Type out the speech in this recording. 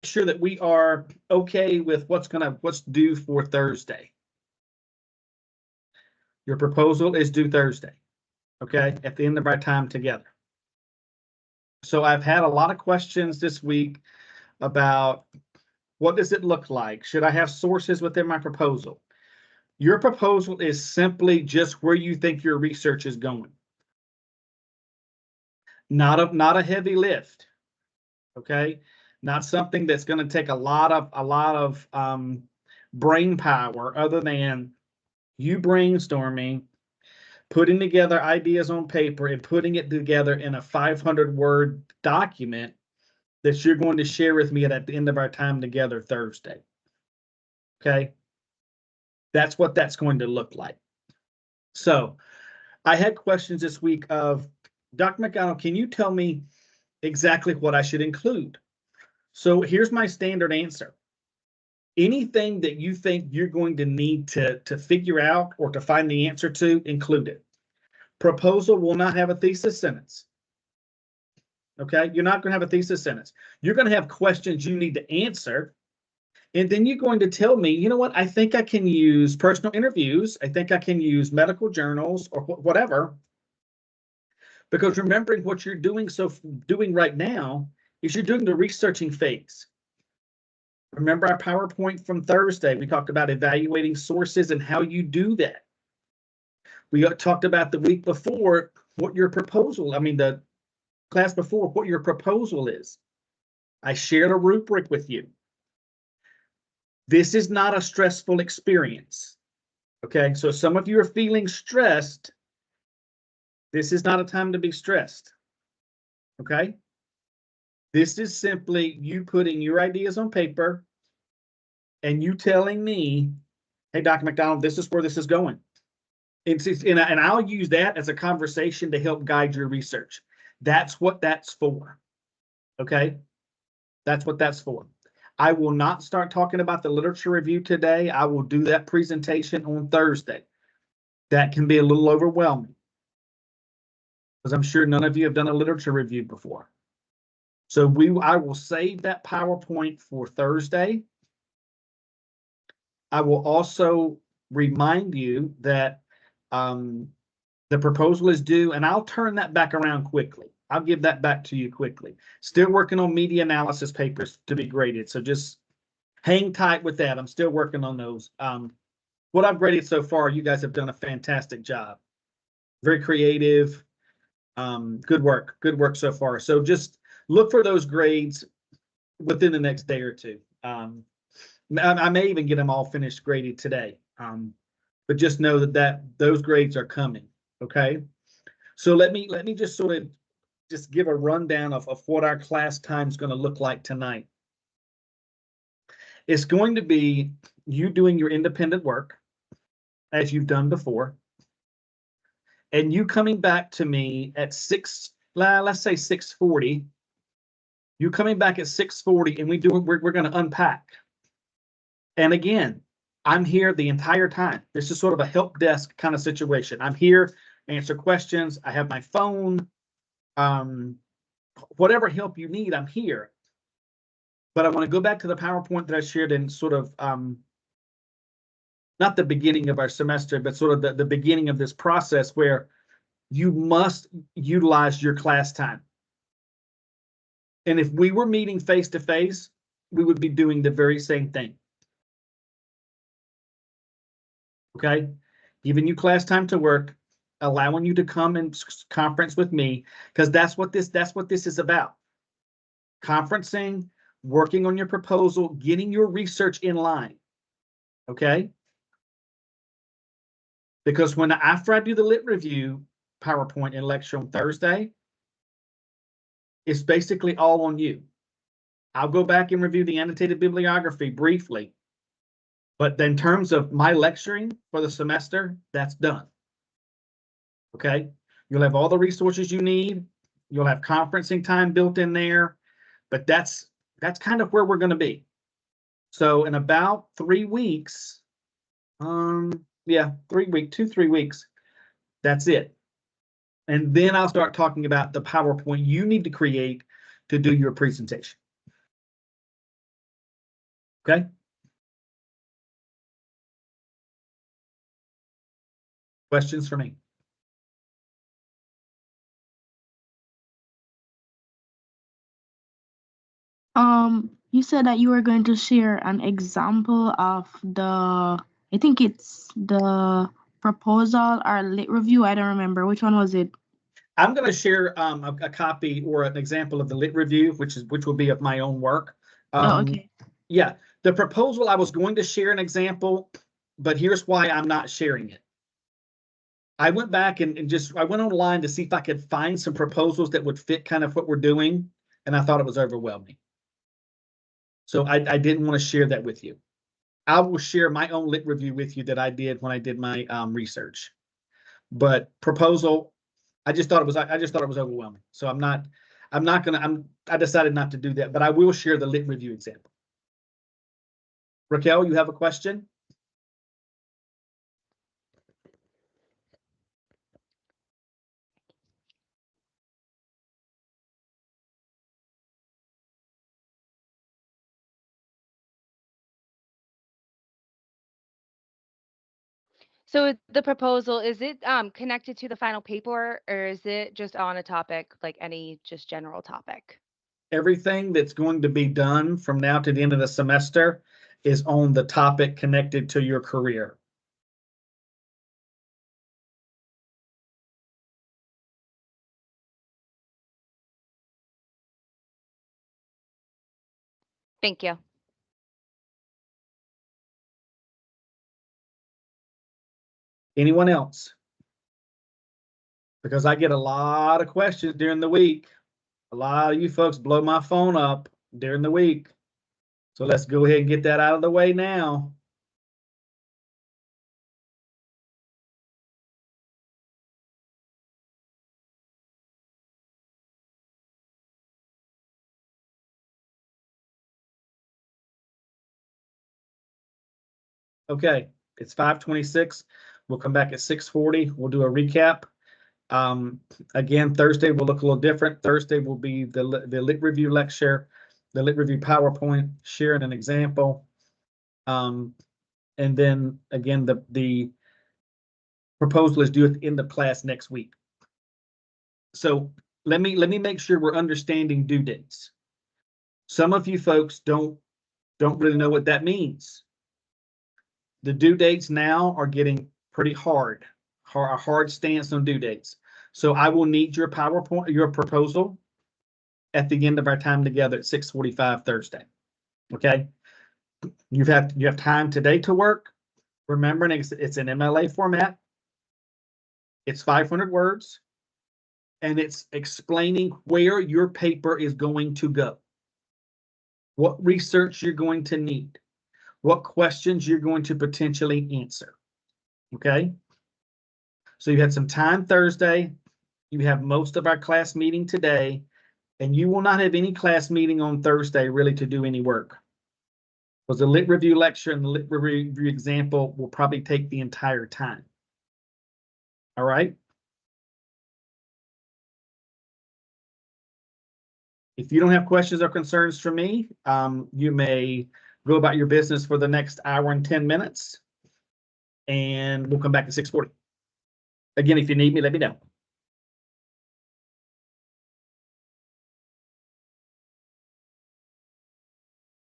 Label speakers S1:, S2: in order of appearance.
S1: sure that we are okay with what's due for Thursday. Your proposal is due Thursday, okay, at the end of our time together. So I've had a lot of questions this week about what does it look like? Should I have sources within my proposal? Your proposal is simply just where you think your research is going. Not a heavy lift, okay? Not something that's going to take a lot of brain power other than you brainstorming, putting together ideas on paper and putting it together in a 500-word document that you're going to share with me at the end of our time together Thursday. Okay? That's what that's going to look like. So I had questions this week of, Dr. McDonald, can you tell me exactly what I should include? So here's my standard answer. Anything that you think you're going to need to figure out or to find the answer to, include it. Proposal will not have a thesis sentence. Okay, you're not going to have a thesis sentence. You're going to have questions you need to answer. And then you're going to tell me, you know what, I think I can use personal interviews. I think I can use medical journals or whatever. Because remembering what you're doing right now is you're doing the researching phase. Remember our PowerPoint from Thursday, we talked about evaluating sources and how you do that. We talked about the week before what your proposal, the class before, what your proposal is. I shared a rubric with you. This is not a stressful experience. Okay, so some of you are feeling stressed. This is not a time to be stressed. Okay, this is simply you putting your ideas on paper and you telling me, hey, Dr. McDonald, this is where this is going. And I'll use that as a conversation to help guide your research. That's what that's for. Okay, that's what that's for. I will not start talking about the literature review today. I will do that presentation on Thursday. That can be a little overwhelming because I'm sure none of you have done a literature review before. So I will save that PowerPoint for Thursday. I will also remind you that the proposal is due, and I'll turn that back around quickly. I'll give that back to you quickly. Still working on media analysis papers to be graded, so just hang tight with that. I'm still working on those. What I've graded so far, you guys have done a fantastic job. Very creative. Good work so far. So just look for those grades within the next day or two. I may even get them all finished graded today. But just know that those grades are coming. Okay. So let me just sort of just give a rundown of what our class time is going to look like tonight. It's going to be you doing your independent work as you've done before, and you coming back to me at let's say 6:40. You coming back at 6:40, and we're going to unpack. And again, I'm here the entire time. This is sort of a help desk kind of situation. I'm here, answer questions. I have my phone. Whatever help you need, I'm here. But I want to go back to the PowerPoint that I shared in sort of, not the beginning of our semester, but sort of the beginning of this process where you must utilize your class time. And if we were meeting face to face, we would be doing the very same thing. Okay, giving you class time to work, allowing you to come and conference with me, because that's what this is about. Conferencing, working on your proposal, getting your research in line. Okay, because after I do the lit review PowerPoint and lecture on Thursday, it's basically all on you. I'll go back and review the annotated bibliography briefly. But in terms of my lecturing for the semester, that's done. Okay, you'll have all the resources you need. You'll have conferencing time built in there, but that's kind of where we're going to be. So in about 3 weeks, 3 weeks, that's it. And then I'll start talking about the PowerPoint you need to create to do your presentation. Okay. Questions for me?
S2: You said that you were going to share an example of I think it's the proposal or lit review. I don't remember. Which one was it?
S1: I'm going to share a copy or an example of the lit review, which will be of my own work.
S2: Okay.
S1: Yeah, the proposal, I was going to share an example, but here's why I'm not sharing it. I went back and I went online to see if I could find some proposals that would fit kind of what we're doing, and I thought it was overwhelming. So I didn't want to share that with you. I will share my own lit review with you that I did when I did my research. But proposal, I just thought it was overwhelming. So I decided not to do that, but I will share the lit review example. Raquel, you have a question?
S3: So the proposal, is it connected to the final paper, or is it just on a topic, like any just general topic?
S1: Everything that's going to be done from now to the end of the semester is on the topic connected to your career.
S3: Thank you.
S1: Anyone else? Because I get a lot of questions during the week. A lot of you folks blow my phone up during the week. So let's go ahead and get that out of the way now. Okay, it's 5:26. We'll come back at 6:40. We'll do a recap. Again, Thursday will look a little different. Thursday will be the lit review lecture, the lit review PowerPoint, sharing an example. And then again, the proposal is due at the end of class next week. So let me make sure we're understanding due dates. Some of you folks don't really know what that means. The due dates now are getting pretty hard, a hard stance on due dates. So I will need your PowerPoint, your proposal at the end of our time together at 6:45 Thursday. Okay. You have time today to work. Remembering it's an MLA format. It's 500 words. And it's explaining where your paper is going to go. What research you're going to need. What questions you're going to potentially answer. Okay. So you had some time Thursday. You have most of our class meeting today, and you will not have any class meeting on Thursday really to do any work. Because the lit review lecture and the lit review example will probably take the entire time. All right. If you don't have questions or concerns for me, you may go about your business for the next hour and 10 minutes, and we'll come back at 6:40. Again, if you need me, let me know.